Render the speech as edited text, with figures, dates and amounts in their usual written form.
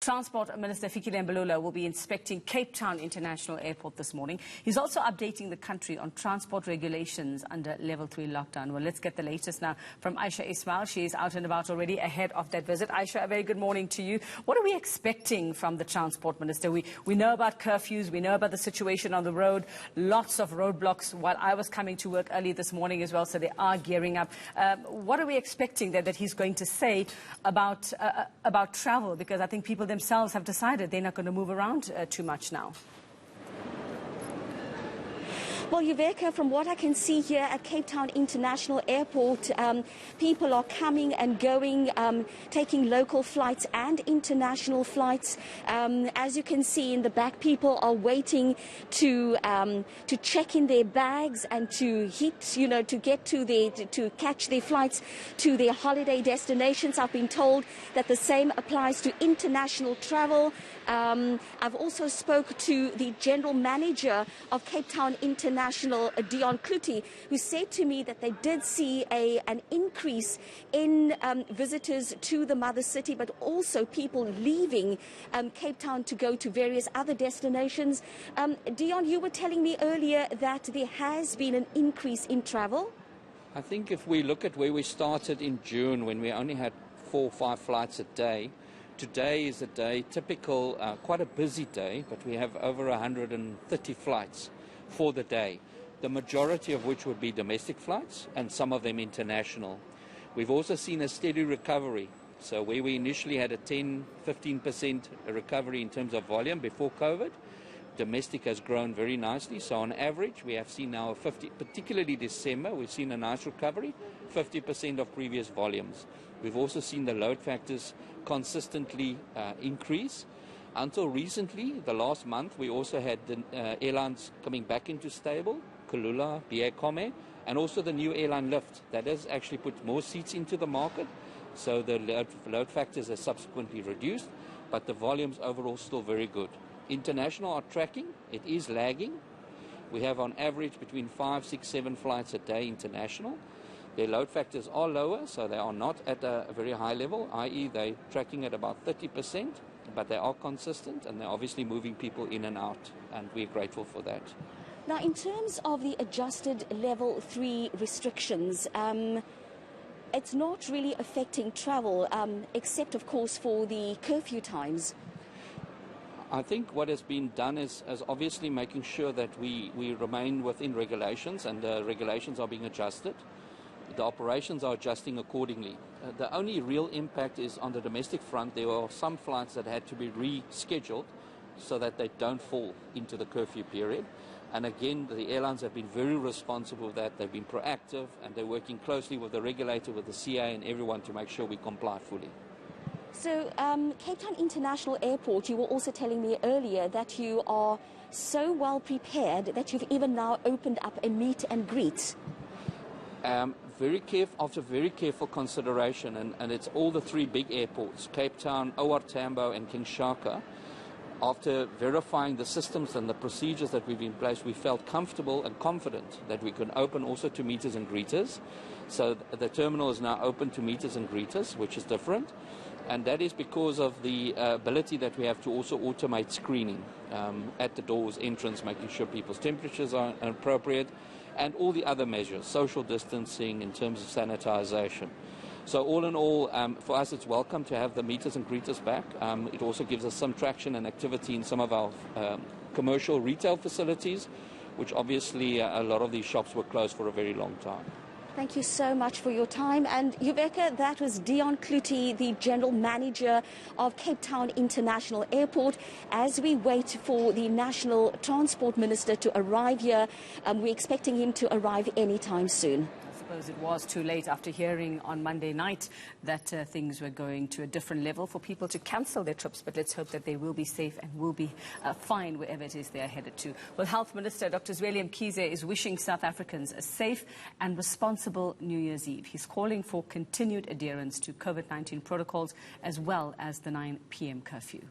Transport Minister Fikile Mbalula will be inspecting Cape Town International Airport this morning. He's also updating the country on transport regulations under Level 3 lockdown. Well, let's get the latest now from Ayesha Ishmail. She is out and about already ahead of that visit. Ayesha, a very good morning to you. What are we expecting from the Transport Minister? We know about curfews, we know about the situation on the road, lots of roadblocks while I was coming to work early this morning as well, so they are gearing up. What are we expecting that he's going to say about travel? Because I think people themselves have decided they're not going to move around too much now. Well, Yuveka, from what I can see here at Cape Town International Airport, people are coming and going, taking local flights and international flights. As you can see in the back, people are waiting to check in their bags and to to catch their flights to their holiday destinations. I've been told that the same applies to international travel. I've also spoke to the general manager of Cape Town International, Deon Kluti, who said to me that they did see an increase in visitors to the mother city, but also people leaving Cape Town to go to various other destinations. Deon, you were telling me earlier that there has been an increase in travel. I think if we look at where we started in June, when we only had 4 or 5 flights a day, today is a day, typical, quite a busy day, but we have over 130 flights for the day, the majority of which would be domestic flights and some of them international. We've also seen a steady recovery. So where we initially had a 10-15% recovery in terms of volume before COVID, domestic has grown very nicely. So on average, we have seen now particularly December, we've seen a nice recovery, 50% of previous volumes. We've also seen the load factors consistently increase. Until recently, the last month, we also had the airlines coming back into stable, Kulula, BA Come, and also the new airline Lift. That has actually put more seats into the market, so the load factors are subsequently reduced, but the volumes overall still very good. International are tracking, it is lagging. We have on average between 5, 6, 7 flights a day international. Their load factors are lower, so they are not at a very high level, i.e. they're tracking at about 30%. But they are consistent and they're obviously moving people in and out, and we're grateful for that. Now, in terms of the adjusted Level 3 restrictions, it's not really affecting travel, except, of course, for the curfew times. I think what has been done is obviously making sure that we remain within regulations, and the regulations are being adjusted. The operations are adjusting accordingly. The only real impact is on the domestic front. There are some flights that had to be rescheduled so that they don't fall into the curfew period. And again, the airlines have been very responsible with that. They've been proactive and they're working closely with the regulator, with the CA and everyone to make sure we comply fully. So, Cape Town International Airport, you were also telling me earlier that you are so well prepared that you've even now opened up a meet and greet. After very careful consideration, and it's all the 3 big airports, Cape Town, OR Tambo and King Shaka. After verifying the systems and the procedures that we've in place, we felt comfortable and confident that we could open also to meeters and greeters. So the terminal is now open to meeters and greeters, which is different. And that is because of the ability that we have to also automate screening at the doors, entrance, making sure people's temperatures are appropriate, and all the other measures, social distancing in terms of sanitization. So all in all, for us it's welcome to have the meeters and greeters back. It also gives us some traction and activity in some of our commercial retail facilities, which obviously a lot of these shops were closed for a very long time. Thank you so much for your time. And Yuveka, that was Deon Kluti, the General Manager of Cape Town International Airport. As we wait for the National Transport Minister to arrive here, we're expecting him to arrive anytime soon. I suppose it was too late after hearing on Monday night that things were going to a different level for people to cancel their trips, but let's hope that they will be safe and will be fine wherever it is they are headed to. Well, Health Minister Dr. Zweli Mkhize is wishing South Africans a safe and responsible New Year's Eve. He's calling for continued adherence to COVID-19 protocols as well as the 9 p.m. curfew.